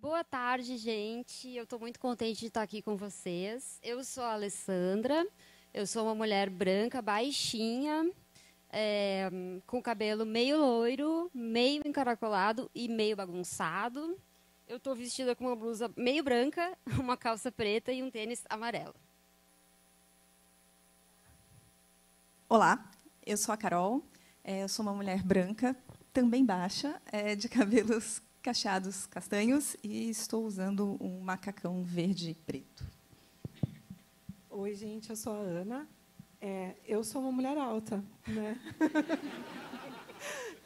Boa tarde, gente. Eu estou muito contente de estar aqui com vocês. Eu sou a Alessandra, eu sou uma mulher branca, baixinha, com cabelo meio loiro, meio encaracolado e meio bagunçado. Eu estou vestida com uma blusa meio branca, uma calça preta e um tênis amarelo. Olá, eu sou a Carol, eu sou uma mulher branca, também baixa, de cabelos cacheados castanhos e estou usando um macacão verde e preto. Oi, gente, eu sou a Ana. Eu sou uma mulher alta, né?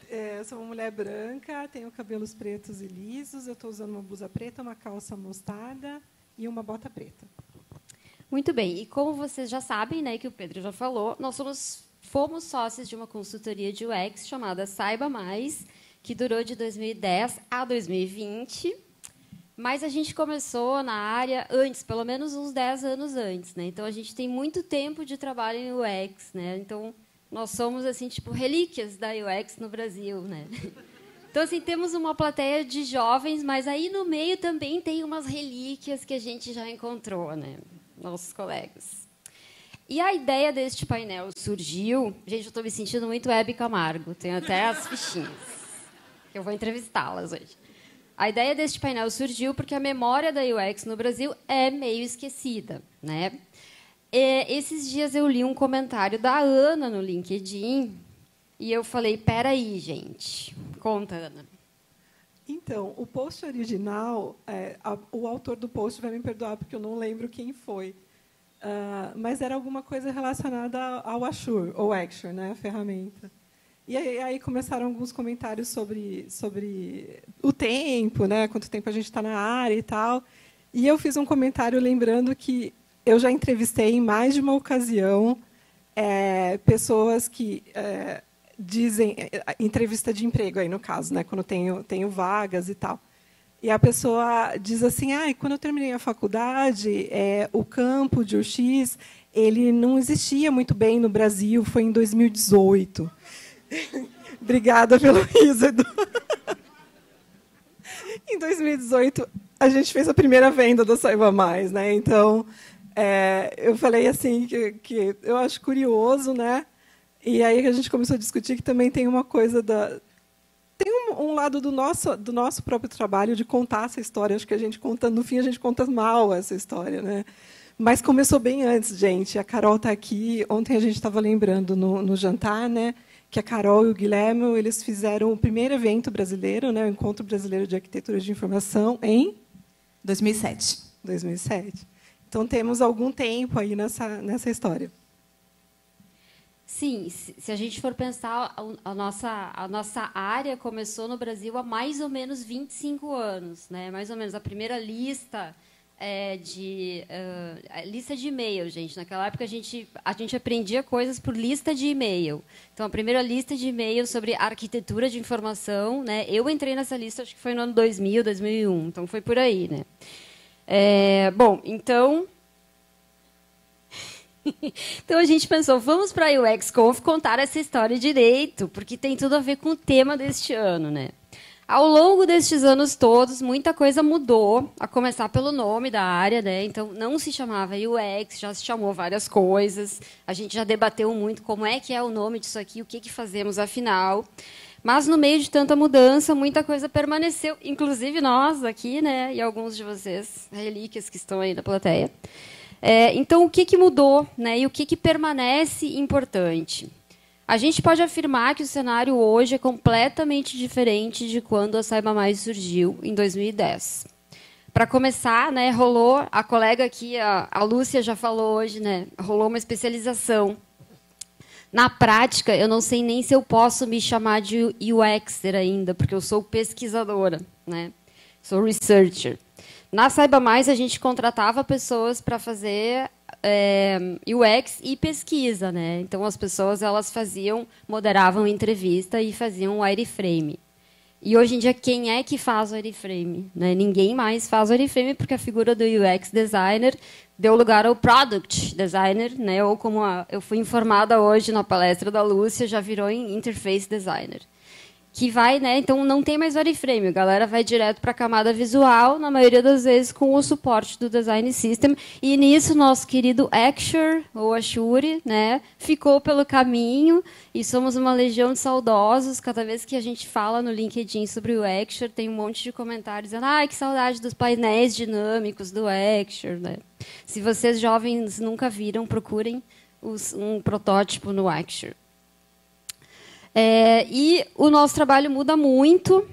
Eu sou uma mulher branca, tenho cabelos pretos e lisos, eu estou usando uma blusa preta, uma calça mostarda e uma bota preta. Muito bem, e como vocês já sabem, né, que o Pedro já falou, nós fomos sócios de uma consultoria de UX chamada Saiba Mais, que durou de 2010 a 2020, mas a gente começou na área antes, pelo menos uns 10 anos antes, né? Então a gente tem muito tempo de trabalho em UX, né? Então nós somos assim, tipo, relíquias da UX no Brasil, né? Então assim, temos uma plateia de jovens, mas aí no meio também tem umas relíquias que a gente já encontrou, né? Nossos colegas. E a ideia deste painel surgiu... Gente, eu estou me sentindo muito Hebe Camargo, tenho até as fichinhas. Eu vou entrevistá-las hoje. A ideia deste painel surgiu porque a memória da UX no Brasil é meio esquecida, né? Esses dias eu li um comentário da Ana no LinkedIn e eu falei, peraí, gente. Conta, Ana. Então, o post original, o autor do post vai me perdoar porque eu não lembro quem foi, mas era alguma coisa relacionada ao Assure, ou Axure, né, a ferramenta. E aí começaram alguns comentários sobre o tempo, né, quanto tempo a gente está na área e tal. E eu fiz um comentário lembrando que eu já entrevistei em mais de uma ocasião pessoas que dizem, entrevista de emprego aí no caso, né, quando tenho vagas e tal. E a pessoa diz assim, quando eu terminei a faculdade, o campo de UX, ele não existia muito bem no Brasil, foi em 2018. Obrigada pelo riso, Edu. Em 2018, a gente fez a primeira venda do Saiba Mais, né? Então, eu falei assim que eu acho curioso, né? E aí a gente começou a discutir que também tem uma coisa tem um lado do nosso próprio trabalho de contar essa história. Acho que a gente conta, no fim, a gente conta mal essa história, né? Mas começou bem antes, gente. A Carol está aqui. Ontem a gente estava lembrando no jantar, né? Que a Carol e o Guilherme eles fizeram o primeiro evento brasileiro, né, o Encontro Brasileiro de Arquitetura de Informação, em 2007. 2007. Então, temos algum tempo aí nessa história. Sim, se a gente for pensar, a nossa área começou no Brasil há mais ou menos 25 anos. Né? Mais ou menos a primeira lista... lista de e-mail, gente. Naquela época, a gente aprendia coisas por lista de e-mail. Então, a primeira lista de e-mail sobre arquitetura de informação, né? Eu entrei nessa lista, acho que foi no ano 2000, 2001. Então, foi por aí, né? Bom, então... Então, a gente pensou, vamos para a UX Conf contar essa história direito, porque tem tudo a ver com o tema deste ano, né? Ao longo destes anos todos, muita coisa mudou, a começar pelo nome da área, né? Então, não se chamava UX, já se chamou várias coisas. A gente já debateu muito como é que é o nome disso aqui, o que fazemos afinal. Mas, no meio de tanta mudança, muita coisa permaneceu, inclusive nós aqui, né? E alguns de vocês, relíquias que estão aí na plateia. Então, o que mudou, né? E o que permanece importante? A gente pode afirmar que o cenário hoje é completamente diferente de quando a Saiba Mais surgiu, em 2010. Para começar, né, rolou, a colega aqui, a Lúcia já falou hoje, né, rolou uma especialização. Na prática, eu não sei nem se eu posso me chamar de UXer ainda, porque eu sou pesquisadora, né, sou researcher. Na Saiba Mais, a gente contratava pessoas para fazer... UX e pesquisa, né? Então as pessoas moderavam entrevista e faziam o wireframe. E hoje em dia quem é que faz o wireframe? Né? Ninguém mais faz o wireframe porque a figura do UX designer deu lugar ao product designer, né? Ou como eu fui informada hoje na palestra da Lúcia, já virou em interface designer. que vai, né? Então não tem mais wireframe, a galera vai direto para a camada visual, na maioria das vezes com o suporte do design system. E nisso nosso querido Axure ou Ashuri, né, ficou pelo caminho e somos uma legião de saudosos. Cada vez que a gente fala no LinkedIn sobre o Axure, tem um monte de comentários dizendo: "Ai, que saudade dos painéis dinâmicos do Axure", né? Se vocês jovens nunca viram, procurem um protótipo no Axure. E o nosso trabalho muda muito.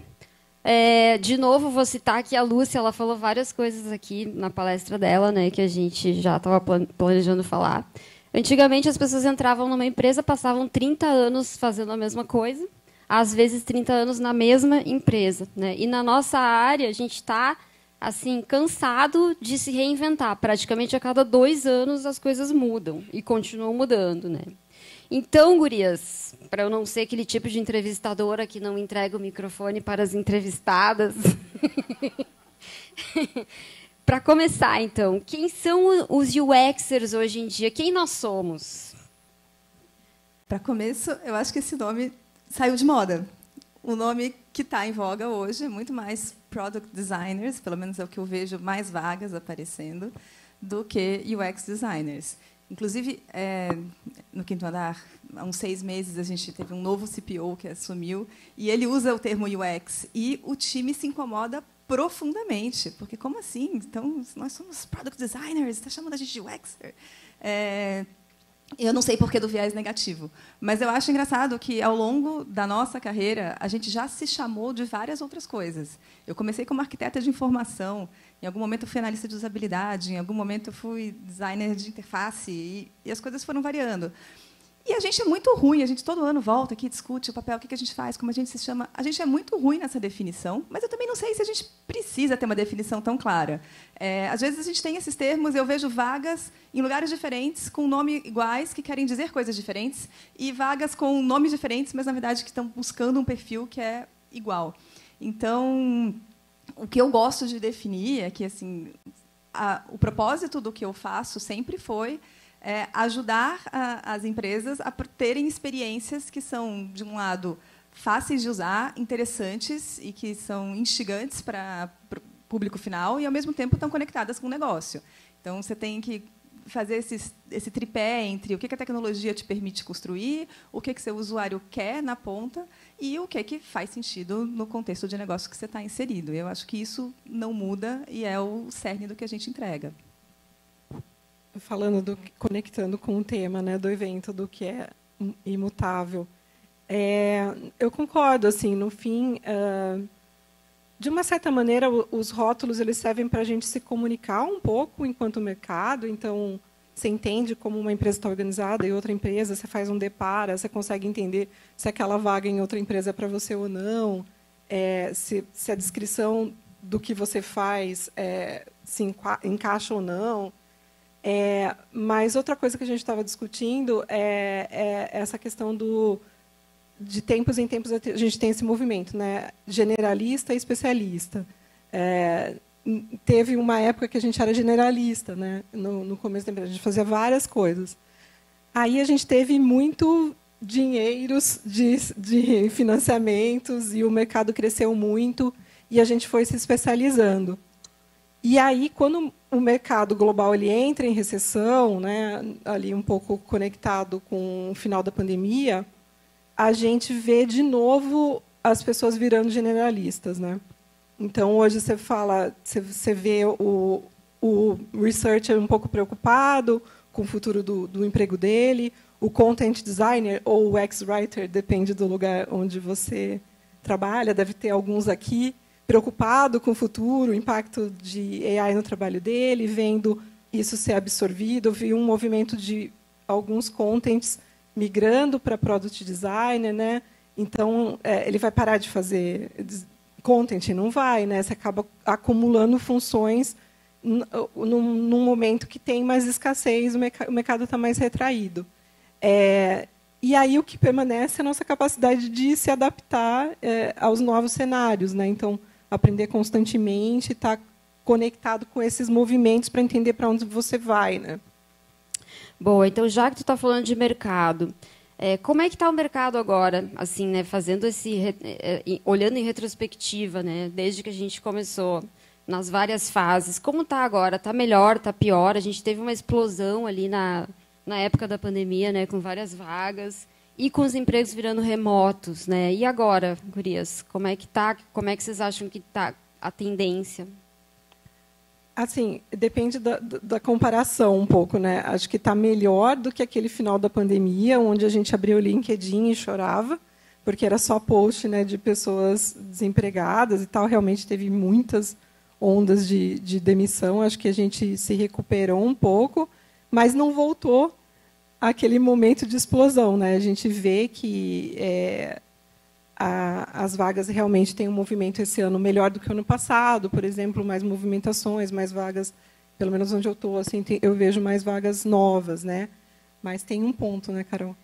De novo, vou citar aqui a Lúcia, ela falou várias coisas aqui na palestra dela, né, que a gente já estava planejando falar. Antigamente, as pessoas entravam numa empresa, passavam 30 anos fazendo a mesma coisa, às vezes 30 anos na mesma empresa, né? E na nossa área, a gente está assim, cansado de se reinventar. Praticamente a cada 2 anos as coisas mudam e continuam mudando, né? Então, gurias, para eu não ser aquele tipo de entrevistadora que não entrega o microfone para as entrevistadas, para começar, então, quem são os UXers hoje em dia? Quem nós somos? Para começo, eu acho que esse nome saiu de moda. O nome que está em voga hoje é muito mais Product Designers, pelo menos é o que eu vejo mais vagas aparecendo, do que UX Designers. Inclusive, no Quinto Andar, há uns 6 meses, a gente teve um novo CPO que assumiu, e ele usa o termo UX, e o time se incomoda profundamente, porque como assim? Então, nós somos Product Designers, está chamando a gente de UXer? Eu não sei porquê do viés negativo, mas eu acho engraçado que, ao longo da nossa carreira, a gente já se chamou de várias outras coisas. Eu comecei como arquiteta de informação, em algum momento eu fui analista de usabilidade, em algum momento eu fui designer de interface, e as coisas foram variando. E a gente é muito ruim, a gente todo ano volta aqui, discute o papel, o que a gente faz, como a gente se chama. A gente é muito ruim nessa definição, mas eu também não sei se a gente precisa ter uma definição tão clara. Às vezes a gente tem esses termos, eu vejo vagas em lugares diferentes, com nomes iguais, que querem dizer coisas diferentes, e vagas com nomes diferentes, mas, na verdade, que estão buscando um perfil que é igual. Então, o que eu gosto de definir é que, assim, o propósito do que eu faço sempre foi ajudar as empresas a terem experiências que são, de um lado, fáceis de usar, interessantes e que são instigantes para o público final e, ao mesmo tempo, estão conectadas com o negócio. Então, você tem que fazer esse tripé entre o que a tecnologia te permite construir, o que seu usuário quer na ponta e o que faz sentido no contexto de negócio que você está inserido. Eu acho que isso não muda e é o cerne do que a gente entrega. Conectando com o tema, né, do evento, do que é imutável. Eu concordo, assim, no fim, de uma certa maneira, os rótulos eles servem para a gente se comunicar um pouco enquanto mercado. Então, você entende como uma empresa está organizada e outra empresa, você faz um depara, você consegue entender se aquela vaga em outra empresa é para você ou não, se a descrição do que você faz se encaixa ou não. Mas outra coisa que a gente estava discutindo é essa questão de tempos em tempos a gente tem esse movimento, né, generalista e especialista. Teve uma época que a gente era generalista, né, no começo da empresa, a gente fazia várias coisas. Aí a gente teve muito dinheiros de financiamentos e o mercado cresceu muito e a gente foi se especializando. E aí, quando o mercado global ele entra em recessão, né, ali um pouco conectado com o final da pandemia, a gente vê de novo as pessoas virando generalistas, né? Então, hoje você vê o researcher um pouco preocupado com o futuro do emprego dele, o content designer ou o UX-writer, depende do lugar onde você trabalha, deve ter alguns aqui, preocupado com o futuro, o impacto de AI no trabalho dele, vendo isso ser absorvido. Eu vi um movimento de alguns contents migrando para product designer, né? Então, ele vai parar de fazer content? Não vai, né? Você acaba acumulando funções num momento que tem mais escassez, o mercado está mais retraído. E aí o que permanece é a nossa capacidade de se adaptar aos novos cenários, né? Então, aprender constantemente, estar conectado com esses movimentos para entender para onde você vai, né? Bom, então, já que tu está falando de mercado, Como é que está o mercado agora, assim, né, fazendo olhando em retrospectiva, né, desde que a gente começou, nas várias fases, como está agora? Está melhor, está pior? A gente teve uma explosão ali na época da pandemia, né, com várias vagas e com os empregos virando remotos, né? E agora, gurias, como é que tá? Como é que vocês acham que está a tendência? Assim, depende da comparação um pouco, né? Acho que está melhor do que aquele final da pandemia, onde a gente abriu o LinkedIn e chorava, porque era só post, né, de pessoas desempregadas e tal. Realmente teve muitas ondas de demissão. Acho que a gente se recuperou um pouco, mas não voltou àquele momento de explosão, né? A gente vê que as vagas realmente têm um movimento esse ano melhor do que o ano passado, por exemplo, mais movimentações, mais vagas, pelo menos onde eu estou, assim, eu vejo mais vagas novas, né? Mas tem um ponto, né, Carol?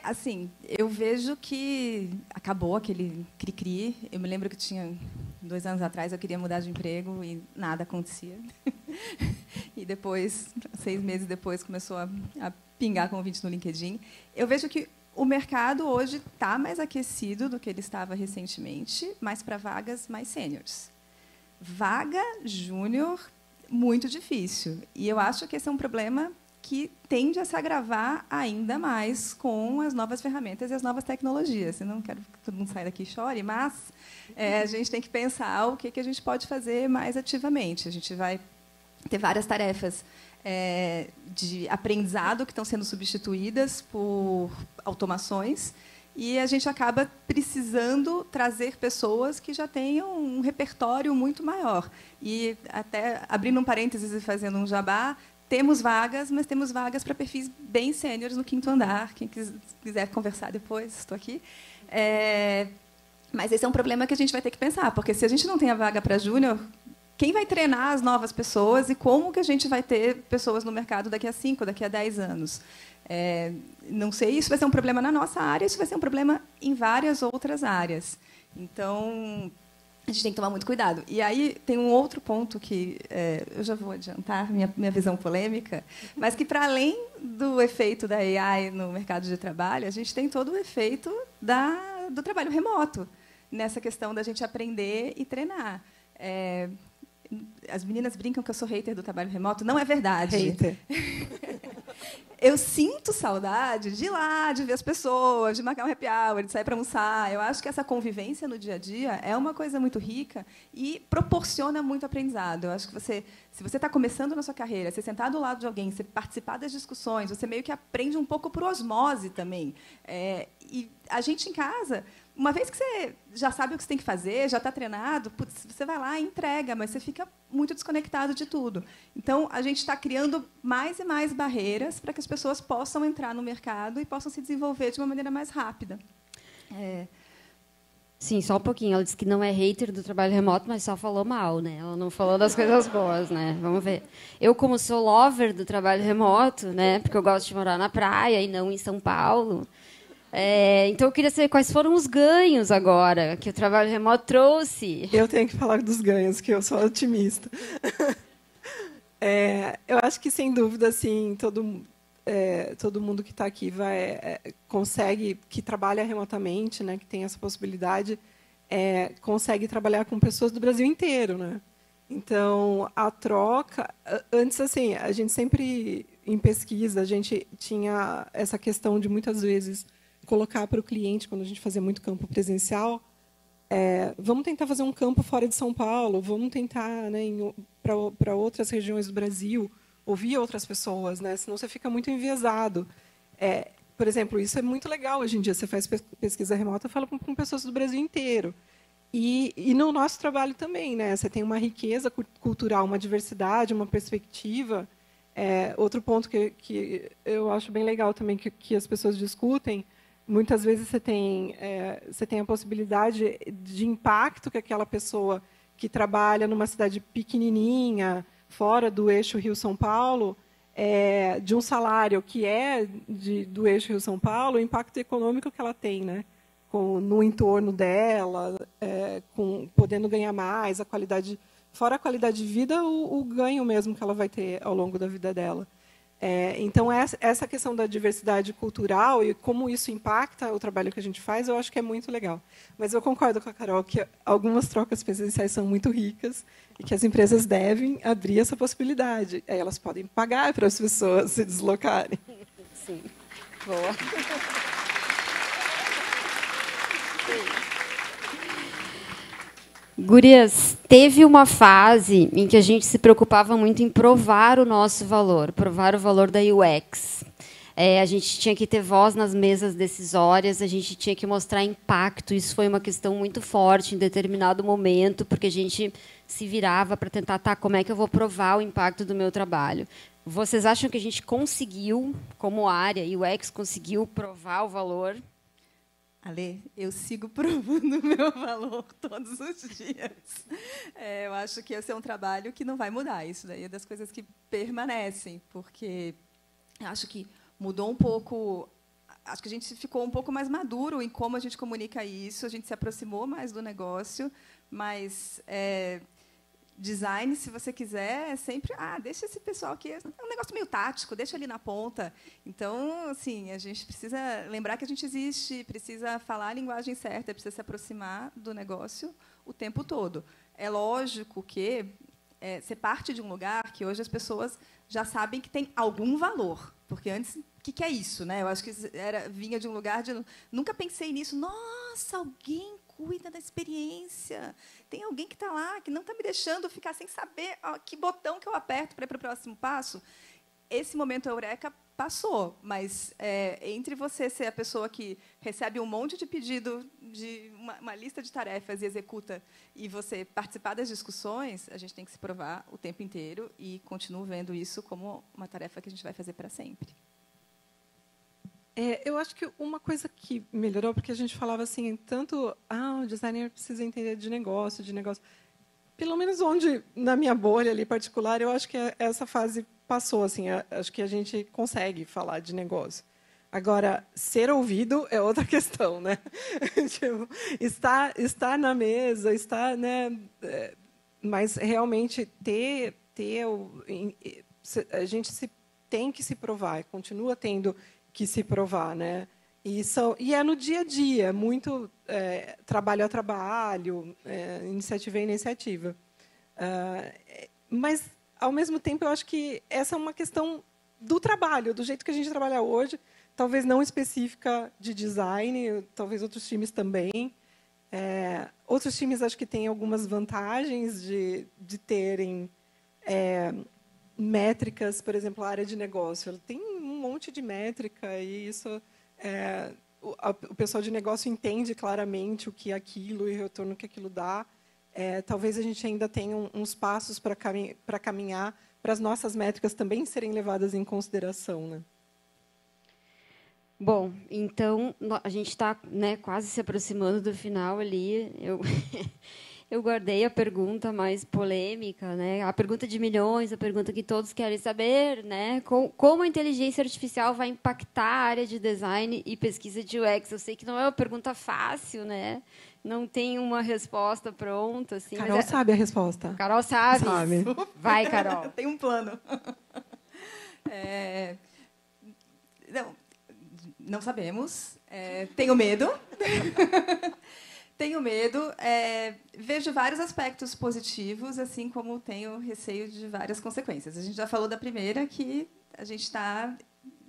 Assim, eu vejo que acabou aquele cri-cri. Eu me lembro que tinha 2 anos atrás eu queria mudar de emprego e nada acontecia. E depois, 6 meses depois, começou a pingar convite no LinkedIn. Eu vejo que o mercado hoje está mais aquecido do que ele estava recentemente, mas para vagas mais sêniores. Vaga júnior, muito difícil. E eu acho que esse é um problema que tende a se agravar ainda mais com as novas ferramentas e as novas tecnologias. Eu não quero que todo mundo saia daqui e chore, mas a gente tem que pensar o que a gente pode fazer mais ativamente. A gente vai ter várias tarefas de aprendizado que estão sendo substituídas por automações, e a gente acaba precisando trazer pessoas que já tenham um repertório muito maior. E, até abrindo um parênteses e fazendo um jabá, temos vagas, mas temos vagas para perfis bem sêniores no 5º andar. Quem quiser conversar depois, estou aqui. Mas esse é um problema que a gente vai ter que pensar, porque se a gente não tem a vaga para júnior, quem vai treinar as novas pessoas e como que a gente vai ter pessoas no mercado daqui a 5, daqui a 10 anos? Não sei, isso vai ser um problema na nossa área, isso vai ser um problema em várias outras áreas. Então, a gente tem que tomar muito cuidado. E aí tem um outro ponto que eu já vou adiantar, minha visão polêmica, mas que, para além do efeito da AI no mercado de trabalho, a gente tem todo o efeito do trabalho remoto, nessa questão da gente aprender e treinar. As meninas brincam que eu sou hater do trabalho remoto. Não é verdade. Hater. Eu sinto saudade de ir lá, de ver as pessoas, de marcar um happy hour, de sair para almoçar. Eu acho que essa convivência no dia a dia é uma coisa muito rica e proporciona muito aprendizado. Eu acho que se você está começando na sua carreira, você sentar do lado de alguém, você participar das discussões, você meio que aprende um pouco por osmose também. E a gente em casa, uma vez que você já sabe o que você tem que fazer, já está treinado, você vai lá e entrega, mas você fica muito desconectado de tudo. Então, a gente está criando mais e mais barreiras para que as pessoas possam entrar no mercado e possam se desenvolver de uma maneira mais rápida. Sim, só um pouquinho. Ela disse que não é hater do trabalho remoto, mas só falou mal, né? Ela não falou das coisas boas, né? Vamos ver. Eu, como sou lover do trabalho remoto, né? Porque eu gosto de morar na praia e não em São Paulo. Então, eu queria saber quais foram os ganhos agora que o trabalho remoto trouxe. Eu tenho que falar dos ganhos, que eu sou otimista. Eu acho que, sem dúvida, assim, todo mundo que está aqui consegue, que trabalha remotamente, né, que tem essa possibilidade, consegue trabalhar com pessoas do Brasil inteiro, né? Então, a troca... Antes, assim, a gente sempre, em pesquisa, a gente tinha essa questão de, muitas vezes, colocar para o cliente, quando a gente fazia muito campo presencial, vamos tentar fazer um campo fora de São Paulo, vamos tentar, né, para outras regiões do Brasil, ouvir outras pessoas, né, senão você fica muito enviesado. Por exemplo, isso é muito legal hoje em dia, você faz pesquisa remota, fala com pessoas do Brasil inteiro. E no nosso trabalho também, né, você tem uma riqueza cultural, uma diversidade, uma perspectiva. Outro ponto que eu acho bem legal também, que as pessoas discutem, muitas vezes você tem a possibilidade de impacto que aquela pessoa que trabalha numa cidade pequenininha, fora do eixo Rio-São Paulo, de um salário que do eixo Rio-São Paulo, o impacto econômico que ela tem, né? No entorno dela, podendo ganhar mais, fora a qualidade de vida, o ganho mesmo que ela vai ter ao longo da vida dela. Então, essa questão da diversidade cultural e como isso impacta o trabalho que a gente faz, eu acho que é muito legal. Mas eu concordo com a Carol que algumas trocas presenciais são muito ricas e que as empresas devem abrir essa possibilidade. Aí elas podem pagar para as pessoas se deslocarem. Sim. Boa. Gurias, teve uma fase em que a gente se preocupava muito em provar o nosso valor, provar o valor da UX. A gente tinha que ter voz nas mesas decisórias, a gente tinha que mostrar impacto. Isso foi uma questão muito forte em determinado momento, porque a gente se virava para tentar, como é que eu vou provar o impacto do meu trabalho? Vocês acham que a gente conseguiu, como área, UX conseguiu provar o valor? Ale, eu sigo provando o meu valor todos os dias. Eu acho que esse é um trabalho que não vai mudar. Isso daí é das coisas que permanecem, porque acho que mudou um pouco. Acho que a gente ficou um pouco mais maduro em como a gente comunica isso. A gente se aproximou mais do negócio, mas design, se você quiser, é sempre deixa esse pessoal aqui, é um negócio meio tático, deixa ali na ponta. Então, assim, a gente precisa lembrar que a gente existe, precisa falar a linguagem certa, precisa se aproximar do negócio o tempo todo. É lógico que você parte de um lugar que hoje as pessoas já sabem que tem algum valor, porque antes, o que é isso, né? Eu acho que vinha de um lugar de nunca pensei nisso. Nossa, alguém cuida da experiência. Tem alguém que está lá, que não está me deixando ficar sem saber que botão que eu aperto para ir para o próximo passo. Esse momento eureka passou, mas entre você ser a pessoa que recebe um monte de pedido, de uma lista de tarefas e executa, e você participar das discussões, a gente tem que se provar o tempo inteiro e continuo vendo isso como uma tarefa que a gente vai fazer para sempre. Eu acho que uma coisa que melhorou, porque a gente falava assim, tanto o designer precisa entender de negócio. Pelo menos na minha bolha ali particular, eu acho que essa fase passou. Assim, acho que a gente consegue falar de negócio. Agora, ser ouvido é outra questão, né? Tipo, estar na mesa, né? Mas realmente a gente tem que se provar, continua tendo que se provar, né? E é no dia a dia, muito trabalho a trabalho, iniciativa a iniciativa. Mas, ao mesmo tempo, eu acho que essa é uma questão do trabalho, do jeito que a gente trabalha hoje, talvez não específica de design, talvez outros times também. Outros times acho que têm algumas vantagens de terem métricas, por exemplo, a área de negócio. Ela tem um monte de métrica e isso o pessoal de negócio entende claramente o que é aquilo e o retorno que aquilo dá. Talvez a gente ainda tenha uns passos para caminhar para as nossas métricas também serem levadas em consideração, né? Bom, então a gente está, né, quase se aproximando do final ali. Eu guardei a pergunta mais polêmica, né? A pergunta de milhões, a pergunta que todos querem saber, né? Como a inteligência artificial vai impactar a área de design e pesquisa de UX? Eu sei que não é uma pergunta fácil, né? Não tem uma resposta pronta, assim. Carol sabe a resposta. Carol sabe. Vai, Carol. Tem um plano. Não sabemos. Tenho medo. Tenho medo, vejo vários aspectos positivos, assim como tenho receio de várias consequências. A gente já falou da primeira, que a gente está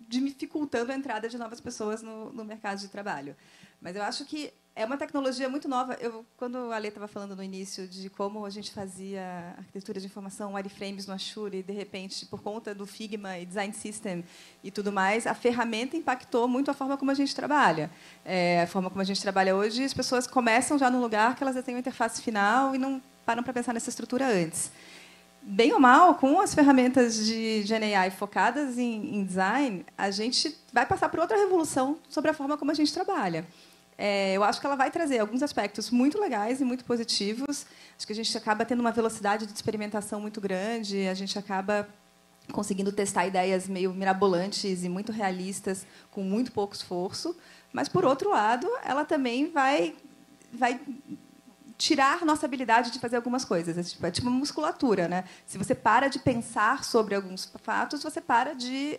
dificultando a entrada de novas pessoas no mercado de trabalho. Mas eu acho que é uma tecnologia muito nova. Quando a Ale estava falando no início de como a gente fazia arquitetura de informação, wireframes no Azure, e, de repente, por conta do Figma e Design System e tudo mais, a ferramenta impactou muito a forma como a gente trabalha. A forma como a gente trabalha hoje, as pessoas começam já num lugar que elas já têm uma interface final e não param para pensar nessa estrutura antes. Bem ou mal, com as ferramentas de GenAI focadas em design, a gente vai passar por outra revolução sobre a forma como a gente trabalha. Eu acho que ela vai trazer alguns aspectos muito legais e muito positivos. Acho que a gente acaba tendo uma velocidade de experimentação muito grande, a gente acaba conseguindo testar ideias meio mirabolantes e muito realistas com muito pouco esforço. Mas, por outro lado, ela também vai tirar nossa habilidade de fazer algumas coisas. É tipo uma musculatura, né? Se você para de pensar sobre alguns fatos, você para de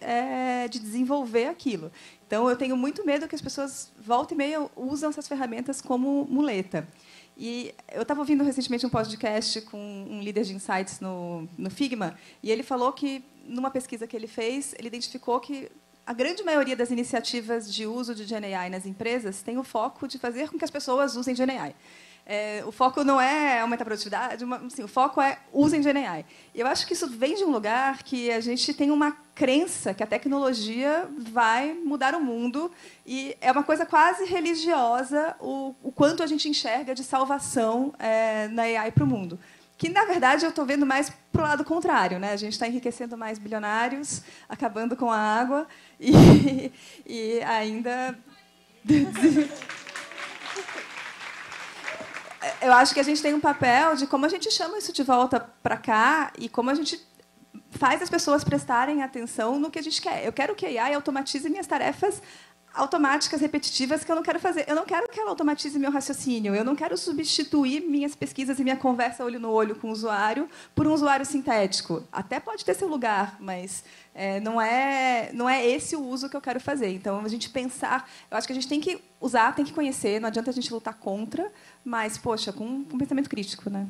desenvolver aquilo. Então, eu tenho muito medo que as pessoas, volta e meia, usam essas ferramentas como muleta. E eu estava ouvindo recentemente um podcast com um líder de insights no Figma, e ele falou que, numa pesquisa que ele fez, ele identificou que a grande maioria das iniciativas de uso de GenAI nas empresas tem o foco de fazer com que as pessoas usem GenAI. O foco não é aumentar a produtividade, assim, o foco é usem GenAI. E eu acho que isso vem de um lugar que a gente tem uma crença que a tecnologia vai mudar o mundo, e é uma coisa quase religiosa o quanto a gente enxerga de salvação na AI para o mundo. Que, na verdade, eu estou vendo mais para o lado contrário, né? A gente está enriquecendo mais bilionários, acabando com a água e ainda... Eu acho que a gente tem um papel de como a gente chama isso de volta para cá e como a gente faz as pessoas prestarem atenção no que a gente quer. Eu quero que a AI automatize minhas tarefas automáticas, repetitivas, que eu não quero fazer. Eu não quero que ela automatize meu raciocínio. Eu não quero substituir minhas pesquisas e minha conversa olho no olho com o usuário por um usuário sintético. Até pode ter seu lugar, mas não é esse o uso que eu quero fazer. Então, a gente pensar... Eu acho que a gente tem que usar, tem que conhecer. Não adianta a gente lutar contra, mas, poxa, com pensamento crítico, né?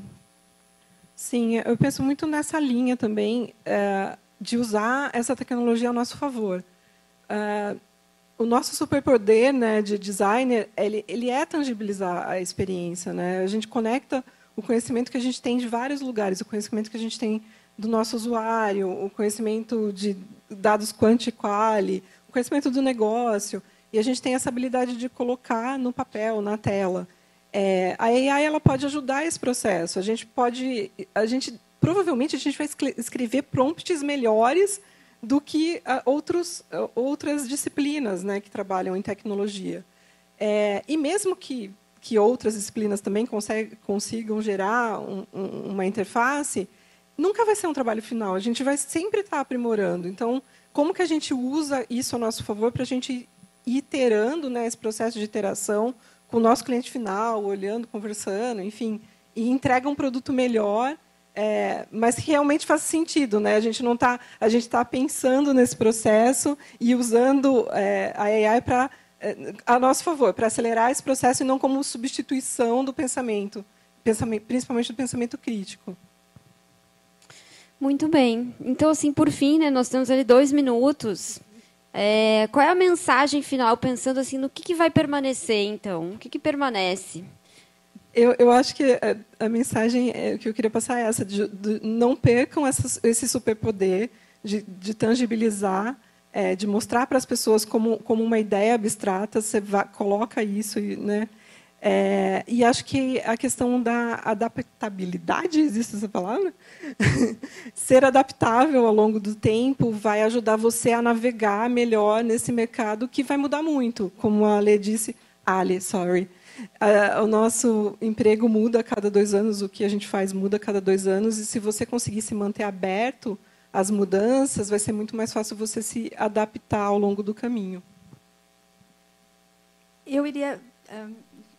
Sim, eu penso muito nessa linha também, de usar essa tecnologia ao nosso favor. O nosso superpoder, né, de designer, ele é tangibilizar a experiência, né? A gente conecta o conhecimento que a gente tem de vários lugares, o conhecimento que a gente tem do nosso usuário, o conhecimento de dados quanti e quali, o conhecimento do negócio, e a gente tem essa habilidade de colocar no papel, na tela. A AI ela pode ajudar esse processo. Provavelmente a gente vai escrever prompts melhores do que outras disciplinas, né, que trabalham em tecnologia. E mesmo que outras disciplinas também consigam gerar uma interface, nunca vai ser um trabalho final. A gente vai sempre estar aprimorando. Então, como que a gente usa isso a nosso favor para a gente ir iterando, né, esse processo de iteração com o nosso cliente final, olhando, conversando, enfim, e entrega um produto melhor, mas que realmente faz sentido, né? A gente está pensando nesse processo e usando a AI a nosso favor, para acelerar esse processo e não como substituição do pensamento, principalmente do pensamento crítico. Muito bem. Então, assim, por fim, né, nós temos ali 2 minutos. Qual é a mensagem final, pensando assim, no que vai permanecer, então? O que permanece? Eu acho que a mensagem que eu queria passar é essa, de não percam esse superpoder de tangibilizar, de mostrar para as pessoas como uma ideia abstrata, você coloca isso, né? E acho que a questão da adaptabilidade, existe essa palavra? Ser adaptável ao longo do tempo vai ajudar você a navegar melhor nesse mercado que vai mudar muito. Como a Ale disse... o nosso emprego muda a cada 2 anos, o que a gente faz muda a cada 2 anos, e se você conseguir se manter aberto às mudanças, vai ser muito mais fácil você se adaptar ao longo do caminho.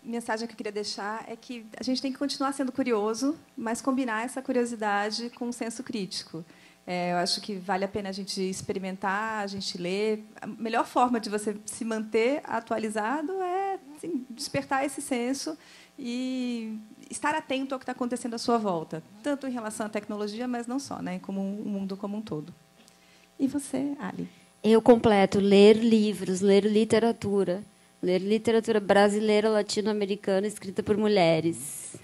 Mensagem que eu queria deixar é que a gente tem que continuar sendo curioso, mas combinar essa curiosidade com um senso crítico. Eu acho que vale a pena a gente experimentar, a gente ler. A melhor forma de você se manter atualizado é assim, despertar esse senso e estar atento ao que está acontecendo à sua volta, tanto em relação à tecnologia, mas não só, né, como o mundo como um todo. E você, Ali? Eu completo: ler livros, ler literatura. Ler literatura brasileira, latino-americana, escrita por mulheres.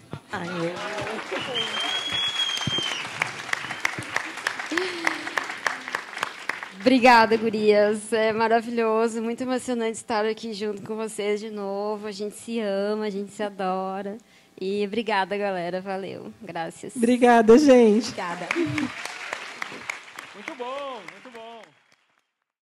Obrigada, gurias. É maravilhoso, muito emocionante estar aqui junto com vocês de novo. A gente se ama, a gente se adora. E obrigada, galera. Valeu. Graças. Obrigada, gente. Obrigada. Muito bom, muito bom.